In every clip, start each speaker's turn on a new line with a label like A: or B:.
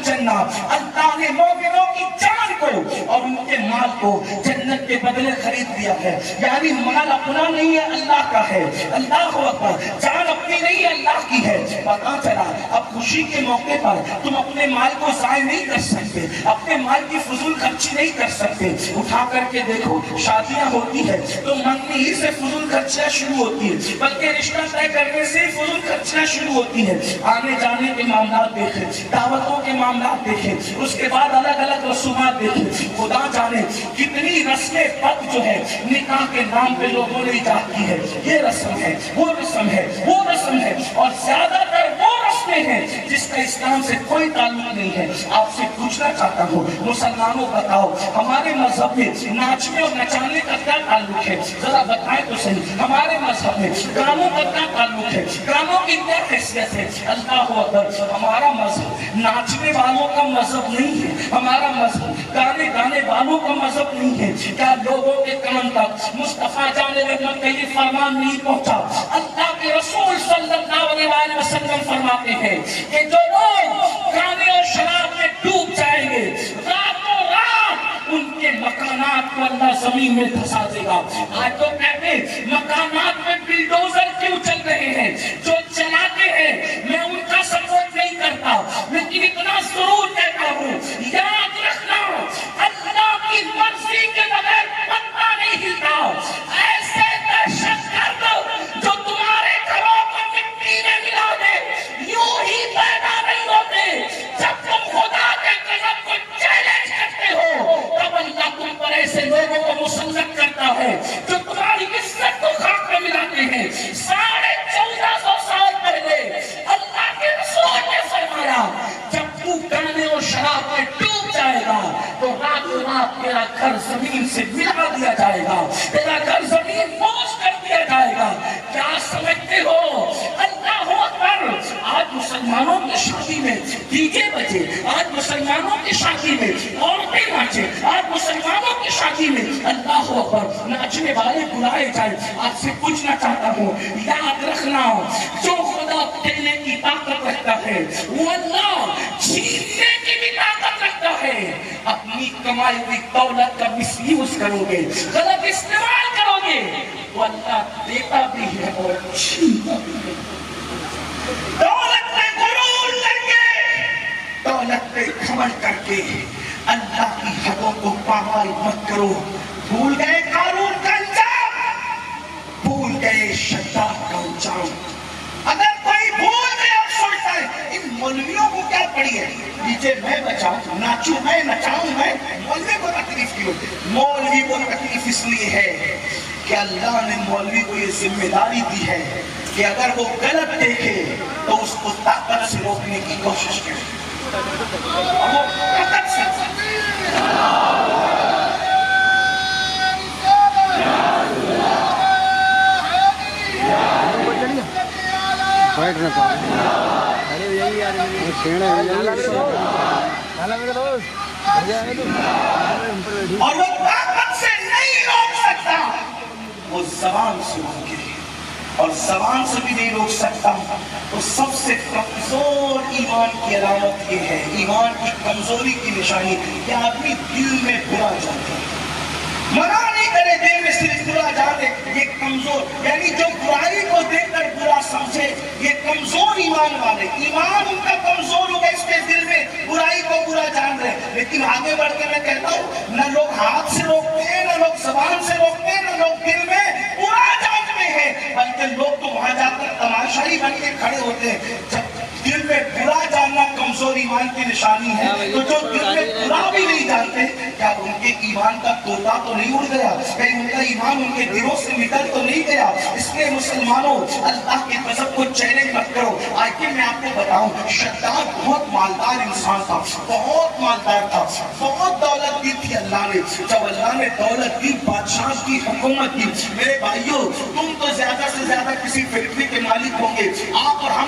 A: الجنہ، اللہ نے مومنوں کی جان کو اور ان کے مال کو جنت کے بدلے خرید دیا ہے. یعنی مال اپنا نہیں ہے، اللہ کا ہے. اللہ اکبر. جان اپنی نہیں ہے، اللہ کی ہے. پتا چلا اب خوشی کے موقع پر تم اپنے مال کو ضائع نہیں کر سکتے، اپنے مال کی فضول خرچی نہیں کر سکتے. اٹھا کر کے دیکھو، شادیاں ہوتی ہے تو منگنی ہی سے فضول خرچیاں شروع ہوتی ہے، بلکہ رشتہ طے کرنے سے فضول خرچیاں شروع ہوتی ہے. آنے جانے کے معاملات دیکھیں، دعوتوں کے معاملات دیکھیں، اس کے بعد الگ الگ رسومات دیکھیں. خدا جانے کتنی رسمیں پت جو ہے نکاح کے نام پہ لوگوں نے ایجاد کی ہے. یہ رسم ہے، وہ رسم ہے، وہ رسم ہے، اور زیادہ تر وہ رسمیں ہیں جس کا اسلام سے کوئی تعلق نہیں ہے. آپ سے پوچھنا چاہتا ہوں مسلمانوں، بتاؤ ہمارے مذہب میں ناچنے اور نچانے کا کیا تعلق ہے؟ ذرا بتائیں تو صحیح. ہمارے مذہب میں گانوں کا کیا تعلق ہے؟ گانوں کی کیا حیثیت ہے؟ اللہ اکبر. ہمارا مذہب ناچنے والوں کا مذہب نہیں ہے، ہمارا مذہب گانے والوں کا مذہب نہیں ہے. کیا لوگوں کے کان تک مصطفیٰ جان رحمت کا یہ فرمان نہیں پہنچا؟ اللہ کے رسول صلی اللہ علیہ وسلم فرماتے ہیں کہ جو لوگ گانے اور شراب میں ڈوب جائیں گے، راتوں رات ان کے مکانات کو اللہ زمین میں دھسا دے گا. آج تو کہتے ہیں مکانات میں بلڈوزر کیوں چل رہے ہیں؟ جو چلاتے ہیں میں ان کا سپورٹ نہیں کرتا، لیکن اتنا ضرور کہتا ہوں، یاد رکھنا اللہ کی مرضی کے بغیر پتا نہیں ہلتا. ایسے دہشت گرد جو تمہارے گھروں کو مٹی میں ملا دے یوں ہی پیدا نہیں ہوتے. جب تم خدا کے غضب کو چیلنج کرتے ہو تب اللہ تم پر ایسے لوگوں کو مسلط کرتا ہے جو تمہاری عزت کو خاک میں ملاتے ہیں. 1450 سال پہلے اللہ کے رسول نے فرمایا جب تو گانے اور شراب میں ڈوب جائے گا تو راتوں رات تیرا گھر زمین سے ملا دیا جائے گا، تیرا گھر زمین بوجھ کر دیا جائے گا. کیا سمجھتے ہو؟ اللہ اکبر. آج مسلمانوں کی شادی میں ڈی جے بجے، آج مسلمانوں کی شادی میں عورتیں ناچے، آج مسلمانوں کی شادی میں اللہ اکبر ناچنے والے بلائے جائیں. آپ سے پوچھنا چاہتا ہوں، یاد رکھنا جو خدا دینے کی طاقت رکھتا ہے وہ اللہ چھیننے کی بھی طاقت رکھتا ہے. اپنی کمائی ہوئی دولت کا مس یوز کرو گے، غلط استعمال کرو گے تو اللہ دیتا بھی ہے اور چھینتا بھی ہے. دولت میں غرور کر کے، دولت پہ گھمنڈ کر کے اللہ کی حدوں کو پامال مت کرو. بھول گئے قارون کا انجام، بھول گئے شداد کا انجام. اگر کوئی بھول گیا اور سوچتا ہے ان مولویوں کو کیا پڑی ہے، نیچے میں بچاؤں، ناچوں میں، نچاؤں میں، مولوی کو تکلیف کیوں؟ مولوی کو تکلیف اس لیے ہے کہ اللہ نے مولوی کو یہ ذمہ داری دی ہے کہ اگر وہ غلط دیکھے تو اس کو طاقت سے روکنے کی کوشش کرے. وہ طاقت سے اور وہ طاقت سے نہیں روک سکتا، وہ زبان سے روکے، اور زبان سے بھی نہیں روک سکتا. تو سب سے کمزور ایمان کی علامت یہ ہے، ایمان کی کمزوری کی نشانی کہ آدمی دل میں برا جانتا ہے. منع نہیں کرے دل میں صرف برا جانے، یہ کمزور، یعنی جو برائی کو دیکھ کر برا سمجھے یہ کمزور ایمان والے. ایمان ان کا کمزور ہوگا، اس کے دل میں برائی کو برا جان رہے. لیکن آگے بڑھ کے میں کہتا ہوں نہ لوگ ہاتھ سے روکتے ہیں، نہ لوگ زبان سے روکتے ہیں، نہ لوگ دل میں برا جانتے ہیں، بلکہ لوگ تو وہاں جا کر تماشائی بن کے کھڑے ہوتے ہیں. جب دل میں برا جاننا کمزور ایمان کی نشانی ہے تو جو دل میں برا بھی نہیں جانتے، کیا ان کے ایمان کا طوطا تو نہیں اڑ گیا؟ کہیں ان کا ایمان ان کے دلوں سے نکل تو نہیں گیا؟ اس لیے مسلمانوں اللہ کے غضب کو چیلنج مت کرو. آج کہ میں آپ کو بتاؤں، شداد بہت مالدار انسان تھا، بہت مالدار تھا، بہت دولت دی تھی اللہ نے. جب اللہ نے دولت دی، بادشاہ کی حکومت دی، میرے بھائیوں تم تو زیادہ سے زیادہ کسی فیکٹری کے مالک ہوں گے، آپ اور ہم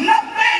A: 90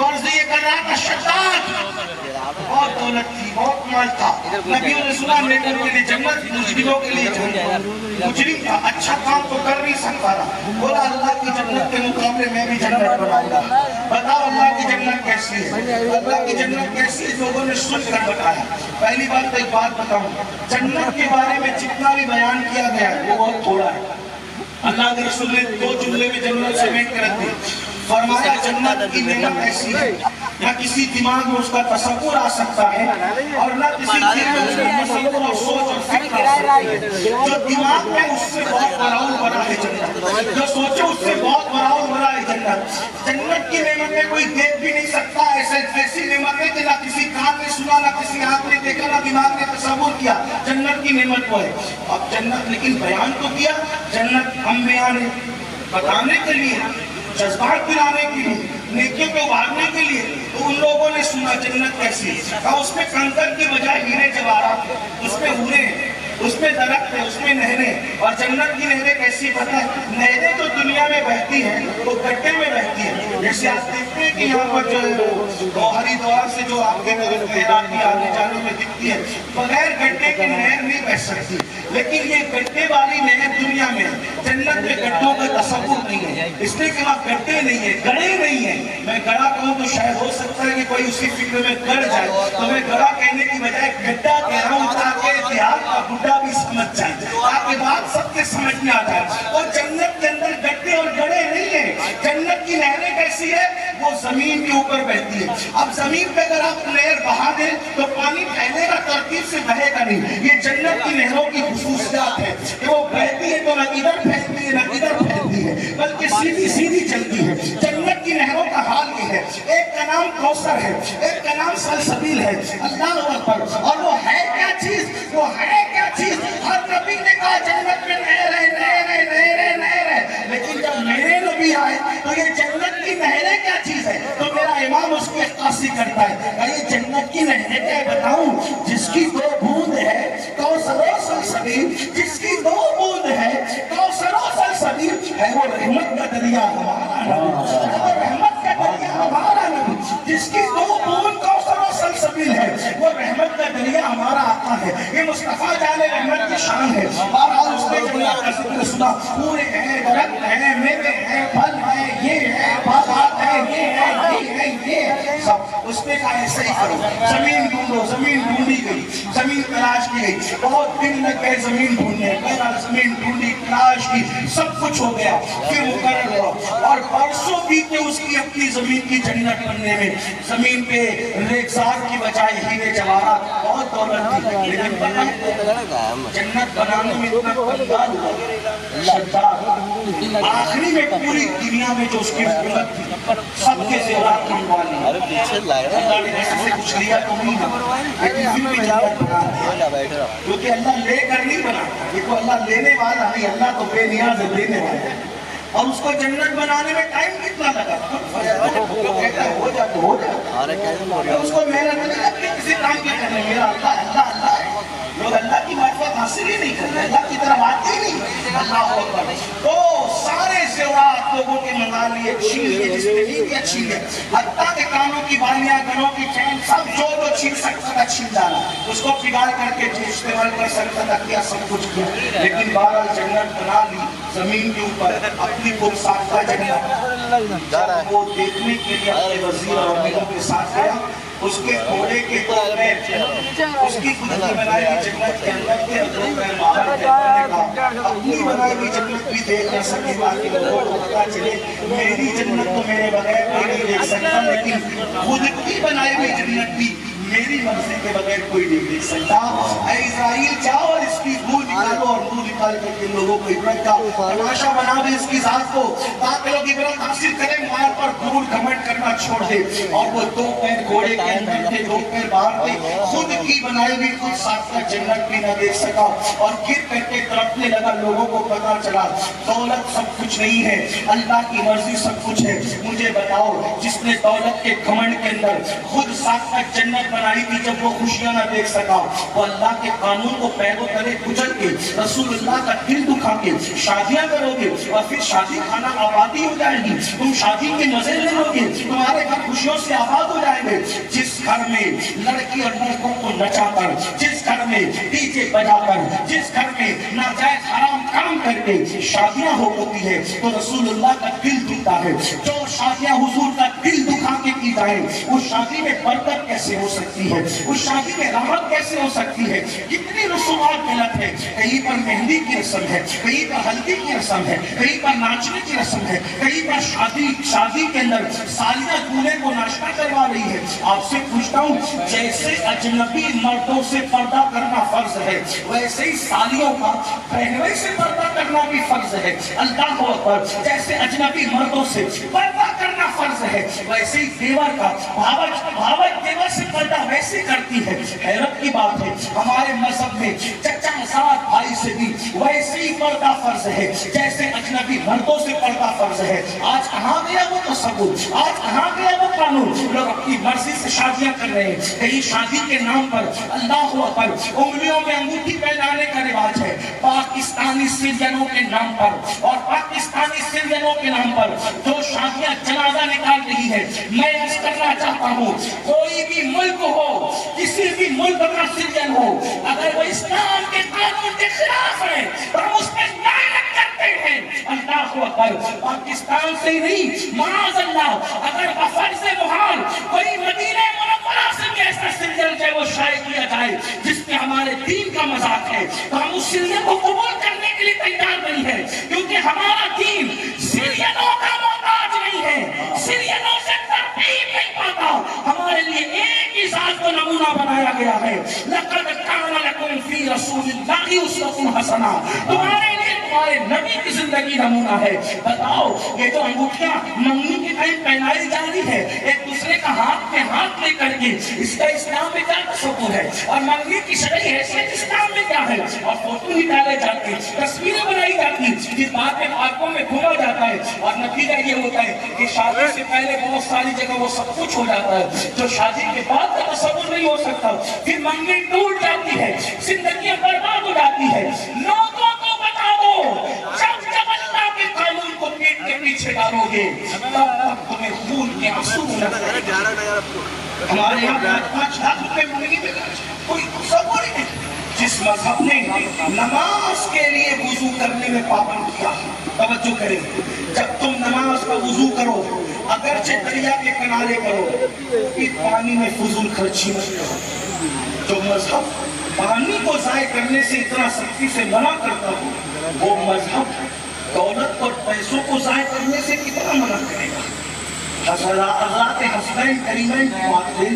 A: غور سے یہ کر رہا تھا شداد، بہت دولت تھی، بہت مال تھا، نبیوں نے سنا نیکوں کے لیے جنت، مجرموں کے لیے جہنم، مجرم تھا، اچھا کام تو کر نہیں سکتا تھا، بولا اللہ کی جنت کے مقابلے میں بھی جنت بناؤں گا، بتاؤ اللہ کی جنت کیسی ہے، اللہ کی جنت کیسی ہے، لوگوں نے سن کر بتایا۔ پہلی بات ایک بات بتاؤں، جنت کے بارے میں جتنا بھی بیان کیا گیا ہے وہ بہت تھوڑا ہے۔ اللہ کے رسول نے 2 جملے میں جنت سے مینٹ کر دی، فرمایا جنت کی نعمت ایسی ہے نہ کسی دماغ میں اس کا تصور آ سکتا ہے اور نہ کسی دل میں اس کا تصور اور سوچ اور فکر آ سکتی ہے۔ جو دماغ میں اس سے بہت براؤن بنا ہے جنت، جو سوچے اس سے بہت براؤن بنا ہے جنت۔ جنت کی نعمتیں کوئی دیکھ بھی نہیں سکتا، ایسی نعمتیں کہ نہ کسی کان نے سنا، نہ کسی آنکھ نے دیکھا، نہ دماغ نے تصور کیا، جنت کی نعمت وہ ہے۔ اب جنت لیکن بیان تو کیا، جنت انبیاء نے بتانے کے لیے، جذبات پلانے کے لیے، نیکیوں کو ابھارنے کے لیے، تو ان لوگوں نے سنا جنت کیسی ہے، کہا اس میں کنکر کی بجائے ہیرے جواہرات، اس میں حوریں ہیں، اس میں درخت ہے، اس میں نہریں، اور جنت کی نہریں کیسی پتہ ہے؟ نہریں جو دنیا میں بہتی ہیں وہ گڈھے میں بہتی ہیں، جیسے آپ دیکھتے ہیں کہ یہاں پر جو ہریدوار سے جو آپ کے خیرات کی آنے جانے میں دکھتی ہے، بغیر گڈھے کے نہر نہیں بہ سکتی، لیکن یہ گڈھے والی نہر دنیا میں، جنت میں گڈھوں کا تصور نہیں ہے، اس لیے کہ وہاں گڈھے نہیں ہیں، گڑھے نہیں ہیں۔ میں گڑھا کہوں تو شاید ہو سکتا ہے کہ کوئی اسی فکر میں گڑ جائے، تو میں گڑھا کہنے کی بجائے گڈھا کہہ رہا ہوں تاکہ دیہات کا بڈھا بھی سمجھ جائے، تاکہ بات سب کے سمجھ میں آ جائے۔ اور جنت کے اندر گڈھے اور گڑھے نہیں ہیں، جنت کی نہریں کیسی ہے؟ وہ زمین کے اوپر بہتی ہے۔ اب زمین پہ اگر آپ نہر بہا دیں تو پانی پھیلے گا، ترتیب سے بہے گا نہیں۔ یہ جنت کی نہروں کی خصوصیات ہے کہ وہ بہتی ہے تو نہ ادھر پھیلتی ہے نہ ادھر پھیلتی ہے، بلکہ سیدھی سیدھی چلتی ہے۔ جنت کی نہروں کا حال یہ ہے، ایک کا نام کوثر ہے، ایک کا نام سلسبیل ہے، اللہ اکبر۔ اور وہ ہے کیا چیز؟ وہ ہے کیا چیز؟ ہر نبی نے کہا جنت میں نہر ہے، نہر ہے، نہر ہے، نہر ہے، لیکن جب میرے نبی آئے تو یہ جنت کی نہریں کیا چیز ہے؟ تو میرا امام اس کی عکاسی کرتا ہے کہ یہ جنت کی نہریں کیا بتاؤں؟ جس کی 2 بوند ہے کوثر و سلسبیل، جس کی 2 بوند ہے کوثر و سلسبیل، ہے وہ رحمت کا دریا ہمارا نبی، وہ رحمت کا دریا ہمارا نبی، جس کی 2 بوند کوثر و سلسبیل ہے، وہ رحمت کا دریا ہمارا آقا ہے۔ یہ مصطفیٰ جان رحمت کی شان ہے۔ بہرحال اس نے جنت کا ذکر سنا، پورے ہیں، درخت ہیں، میوے ہیں، پھل ہیں، یہ ہے، باغات ہیں، یہ ہے، یہ ہے، یہ ہے، سب اس نے کہا ایسے ہی کرو، زمین ڈھونڈو۔ زمین ڈھونڈی گئی، زمین تلاش کی گئی، بہت دن لگ گئے زمین ڈھونڈنے، بہرحال زمین ڈھونڈی، تلاش کی، سب کچھ ہو گیا، پھر مقرر ہوا، اور برسوں بیتے اس کی اپنی زمین کی جنت بننے میں۔ زمین پہ ریگزار کی بجائے ہیرے جواہرات، بہت دولت تھی، لیکن جنت بنانے میں اتنا کمزور ہوا، شداد، آخری میں پوری دنیا میں جو اس کی حکومت تھی سب کے زیورات منگوا لی۔ اللہ نے ایسے سے کچھ لیا تو نہیں بنا، لیکن پھر بھی جنت بنا دیا، کیونکہ اللہ لے کر نہیں بنا، دیکھو اللہ لینے والا نہیں، اللہ تو بے نیاز ہے، دینے والا ہے۔ اور اس کو جنت بنانے میں ٹائم کتنا لگا؟ جو کہتا ہے ہو جا تو ہو جا، اس کو محنت نہیں لگتی کسی کام کی کرنے، میرا اللہ اللہ اللہ ہے۔ لوگ اللہ کی معرفت حاصل ہی نہیں کرتے، اللہ کی طرف آتے ہی نہیں، اللہ اکبر۔ تو سارے زیورات لوگوں کے منگا لیے، چھین لیے، جس نے نہیں کیا چھین لیا، حتیٰ کہ کانوں کی بالیاں، گنوں کی چین، سب جو چھین سکتا تھا چھین ڈالا، اس کو پگھال کر کے جو استعمال کر سکتا تھا کیا، سب کچھ کیا، لیکن بہرحال جنت بنا لی زمین کے اوپر، اپنی خود ساختہ جنت۔ جب وہ دیکھنے کے لیے اپنے وزیر اور امیروں کے ساتھ گیا، اس کے گھوڑے کے 2 پیر تھے، اس کی خود کی بنائی ہوئی جنت کے اندر کے 2 پیر باہر تھے، اپنی بنائی ہوئی جنت بھی دیکھ نہ سکے، باقی لوگوں کو پتا چلے میری جنت تو میرے بغیر کوئی نہیں دیکھ سکتا، لیکن خود کی بنائی ہوئی جنت بھی میری مرضی کے بغیر کوئی نہیں دیکھ سکتا۔ اے اسرائیل جاؤ اور اس کی بو نکالو، اور بو نکال کر کے لوگوں کو عبرت کا تماشا بنا دے اس کی ذات کو، تاکہ لوگ عبرت حاصل کریں، مار پر غرور گھمنڈ کرنا چھوڑ دے۔ اور وہ 2 پیر گھوڑے کے اندر تھے، 2 پیر باہر تھے، خود کی بنائی ہوئی خود ساختہ جنت بھی نہ دیکھ سکا، اور گر کر کے تڑپنے لگا۔ لوگوں کو پتا چلا دولت سب کچھ نہیں ہے، اللہ کی مرضی سب کچھ ہے۔ مجھے بتاؤ جس نے دولت کے گھمنڈ کے اندر خود ساختہ جنت بنائی تھی، جب وہ خوشیاں نہ دیکھ سکا، وہ اللہ کے قانون کو پیروں تلے کچل کے رسول اللہ کا دل دکھا کے شادیاں کرو گے اور پھر شادی کھانا آبادی ہو جائے گی، تم شادی کے مزے لے لو گے، تمہارے گھر خوشیوں سے آباد ہو جائیں گے۔ جس گھر میں لڑکی اور لڑکوں کو نچا کر، جس گھر میں ڈی جے بجا کر، جس گھر میں ناجائز حرام کام کر کے شادیاں ہوتی ہے تو رسول اللہ کا دل دکھتا ہے۔ جو شادیاں حضور کا دل دکھا کے کی جائیں اس شادی میں برکت کیسے ہو سکتی ہے، اس شادی میں راحت کیسے ہو سکتی ہے؟ کتنی رسومات غلط ہے، کہیں پر مہندی کی رسم ہے، کہیں پر ہلدی کی رسم ہے، کہیں پر ناچنے کی رسم ہے، کہیں پر شادی کے اندر سالیاں دولہے کو ناشتہ کروا رہی ہے۔ آپ سے پوچھتا ہوں، جیسے اجنبی مردوں سے پردہ کرنا فرض ہے ویسے ہی سالیوں کا پہنوے سے پردہ کرنا بھی فرض ہے۔ اللہ اکبر، جیسے اجنبی مردوں سے پردہ کرنا فرض ہے ویسے ہی دیور کا بھاوج دیور سے پردہ ویسے کرتی ہے۔ حیرت کی بات ہے، ہمارے مذہب میں چچا ساتھ بھائی سے بھی ویسے ہی پردہ فرض ہے جیسے اجنبی مردوں سے پردہ فرض ہے۔ آج کہاں گیا وہ تصور، آج کہاں گیا وہ قانون؟ لوگ اپنی مرضی سے شادیاں کر رہے ہیں۔ کہیں شادی کے نام پر اللہ اکبر انگلیوں میں انگوٹھی پہنانے کا رواج ہے، پاکستانی سرجنوں کے نام پر اور پاکستانی سرجنوں کے نام پر جو شادیاں جنازہ نکال رہی ہے۔ میں عرض کرنا چاہتا ہوں، کوئی بھی ملک ہو، کسی بھی ملک کا سرجن ہو، اگر وہ اسلام کے قانون کے خلاف ہے تو ہم اس پہ لعنت کرتے ہیں۔ اللہ اکبر، پاکستان سے نہیں، معاذ اللہ، اگر بفرض محال کوئی مدینہ منورہ سے بھی ایسا سرجن جو وہ شائع کیا جائے جس میں ہمارے دین کا مذاق ہے تو ہم اس سرجن کو قبول کرنے کے لیے تیار نہیں ہے، کیونکہ ہمارا دین سرجنوں کا محتاج نہیں ہے، سرجنوں سے ترتیب نہیں پاتا۔ ہمارے لیے ایک ہی ذات کو نمونہ بنایا گیا ہے، لَقَدْ كَانَ لَكُمْ فِي رَسُولِ اللَّهِ أُسْوَةٌ حَسَنَةٌ، تمہارے لیے تمہارے نبی کی زندگی نمونہ ہے۔ بتاؤ، یہ جو انگوٹھیاں منگنی کے ٹائم پہنائی جا رہی ہے ایک دوسرے کا ہاتھ میں ہاتھ لے کر کے، اس کا اسلام میں کیا تصور ہے؟ اور منگنی کی شرعی حیثیت اسلام میں کیا ہے؟ اور فوٹو نکالے جاتے، تصویریں بنائی جاتی، جس بات میں پارکوں میں گھوما جاتا ہے، اور نتیجہ یہ ہوتا ہے کہ شادی سے پہلے بہت ساری جگہ وہ سب کچھ ہو جاتا ہے جو شادی کے بعد کا تصور نہیں ہو سکتا۔ پھر منگنی ٹوٹ جاتی ہے، زندگیاں برباد ہو جاتی ہے۔ لوگوں کو بتا دو، جب اللہ کے قانون کو پیٹ کے پیچھے ڈالو گے تب تک تمہیں خون کے آنسو نظر آئیں گے۔ ہمارے یہاں 5 لاکھ روپے منگنی میں کوئی تصور ہی نہیں۔ جس مذہب نے نماز کے لیے وضو کرنے میں پابند کیا، توجہ کریں، جب تم نماز کا وضو کرو اگرچہ دریا کے کنارے کرو، اس پانی میں فضول خرچی مت کرو۔ جو مذہب پانی کو ضائع کرنے سے اتنا سختی سے منع کرتا ہو، وہ مذہب دولت اور پیسوں کو ضائع کرنے سے کتنا منع کرے گا؟ حضرات حسنین کریمین کی بات لیں،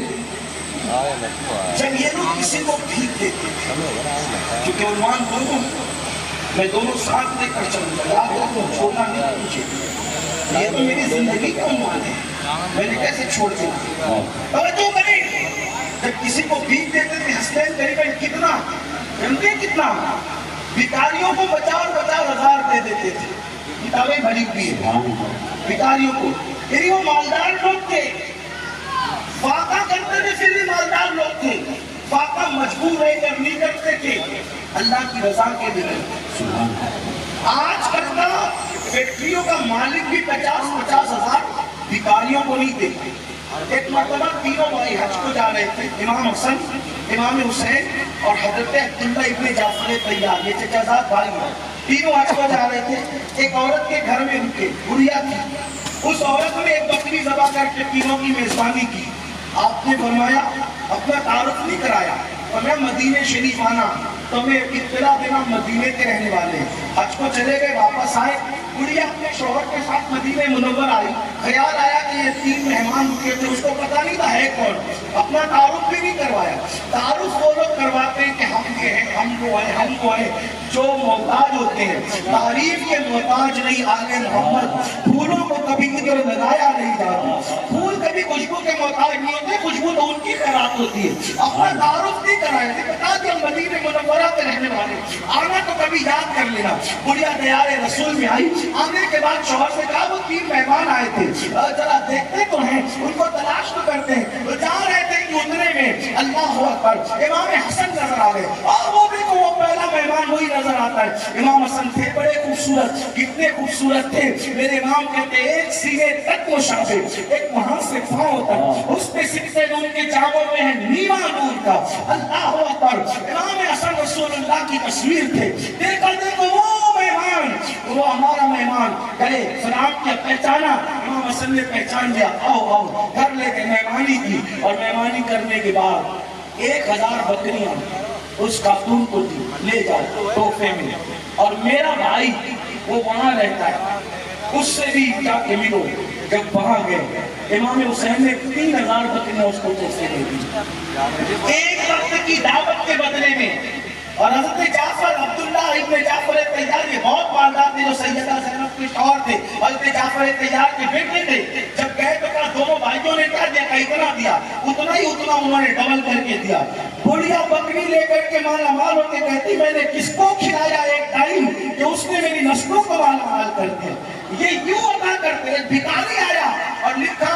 A: جب یہ لوگ کسی کو بھیک دیتے کیونکہ عنوان دونوں میں دونوں ساتھ لے کر چلوں گا، یاد رکھو چھوڑنا نہیں مجھے، یہ تو میری زندگی کا عنوان ہے، میں نے کیسے چھوڑ دیا؟ توجہ کریں، جب کسی کو بھیک دیتے تھے حسنین کریمین کتنا جانتے ہیں کتنا؟ بھکاریوں کو 50,000 ہزار دے دیتے تھے، کتابیں بھری ہوئی ہیں بھکاریوں کو، یعنی وہ مالدار لوگ تھے، فاقہ کرتے تھے پھر بھی مالدار لوگ تھے، فاقہ مجبور رہ کر نہیں کرتے تھے، اللہ کی رضا کے لیے۔ آج کل کا فیکٹریوں کا مالک بھی 50,000 ہزار بھکاریوں کو نہیں دیتے۔ ایک مرتبہ تینوں بھائی حج کو جا رہے تھے، امام حسن، امام حسین اور حضرت عبداللہ ابن جعفر طیار، یہ چچا زاد بھائی ہیں، تینوں حج کو جا رہے تھے۔ ایک عورت کے گھر میں رکے، گڑیا تھی، اس عورت نے ایک بکری ذبح کر کے تینوں کی میزبانی کی۔ آپ نے فرمایا، اپنا تعارف نہیں کرایا، فرمایا مدینہ شریف آنا، تمہیں اطلاع دینا مدینے کے رہنے والے۔ حج کو چلے گئے، واپس آئے، گڑیا اپنے شوہر کے ساتھ مدینہ منور آئی، خیال آیا کہ یہ 3 مہمان رکے تھے، اس کو پتہ نہیں تھا ہے کون، اپنا تعارف بھی نہیں کروایا۔ تعارف وہ لوگ کرواتے ہیں کہ ہم یہ ہیں، ہم وہ ہیں، ہم وہ ہیں، جو محتاج ہوتے ہیں، تعریف کے محتاج نہیں آل محمد۔ پھولوں کو کبھی ادھر لگایا نہیں جاتا، پھول کبھی خوشبو کے محتاج نہیں ہوتے، خوشبو تو ان کی خیرات ہوتی ہے. اپنا تعارف نہیں کرائے تھے، بتا دیا مدینہ منورہ کے رہنے والے. آنا تو کبھی یاد کر لینا. گڑیا دیار رسول میں آئی، آنے کے بعد شوہر سے کہا وہ 3 مہمان آئے تھے، ذرا دیکھتے تو ہیں، ان کو تلاش تو کرتے ہیں. وہ جا رہے تھے کہ اتنے میں اللہ اکبر امام حسن نظر آ گئے، اور وہ دیکھو وہ پہلا مہمان وہی نظر آتا ہے. امام حسن تھے بڑے خوبصورت، کتنے خوبصورت تھے. میرے امام کہتے ایک سینے تک مشابہ، ایک وہاں سے پاؤں تک، اس پہ سکتے ان کے جاؤں میں ہے نیما نور کا. اللہ اکبر. امام حسن رسول اللہ کی تصویر تھے. دیکھا دیکھو وہ مہمان، وہ ہمارا مہمان. گئے سلام کیا، پہچانا. امام حسن نے پہچان لیا. آؤ آؤ. گھر لے کے مہمانی کی، اور مہمانی کرنے کے بعد 1000 بکریاں اس خاتون کو دی، لے جاؤ تحفے میں. اور میرا بھائی وہ وہاں رہتا ہے، اس سے بھی جا کے ملو. جب وہاں گئے امام حسین نے 3000 بکریاں اس کو تحفے دے دی، ایک وقت کی دعوت کے بدلے میں. اور حضرت جعفر عبداللہ ابن جعفر طیار یہ بہت مالدار تھے، جو سیدہ زینب کے شوہر تھے، حضرت جعفر طیار کے بیٹے تھے. جب گئے تو کہا دونوں بھائیوں نے کیا دیا، اتنا دیا، اتنا ہی اتنا انہوں نے ڈبل کر کے دیا. بڑھیا بکری لے کر کے مالا مال ہوتے کہتی میں نے کس کو کھلایا ایک ٹائم کہ اس نے میری نسلوں کو مالا مال کر دیا. یہ یوں ادا کرتے ہیں. بھکاری آیا اور لکھا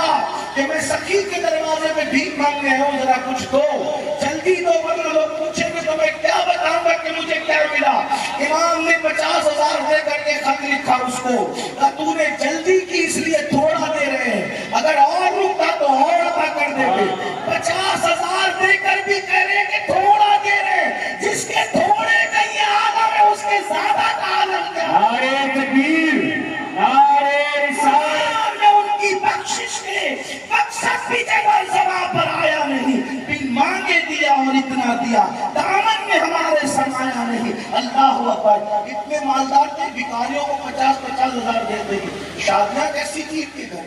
A: کہ میں سخی کے دروازے میں بھیک مانگنے آیا ہوں، ذرا کچھ دو، جلدی دو ورنہ لوگ پوچھیں گے تو میں کیا بتاؤں گا کہ مجھے کیا ملا. امام نے 50,000 دے کر کے خط لکھا اس کو کہ تو نے جلدی کی اس لیے تھوڑا دے رہے ہیں، اگر اور رکتا تو اور عطا کر دیتے. 50,000 دے کر بھی کہہ رہے کہ تھوڑا دے رہے. جس کے تھوڑے کا یہ عالم ہے اس کے زیادہ کا عالم کیا.
B: نعرہ تکبیر، نعرہ رسالت.
A: میں ان کی بخشش کے مقصد بھی جگہ زبان پر آیا نہیں، بن مانگے دیا اور اتنا دیا، دامن میں ہمارے سرمایہ نہیں. اللہ اکبر. اتنے مالدار تھے، بھکاریوں کو 50,000 دیتے ہیں. شادیاں کیسی تھی ان کے گھر.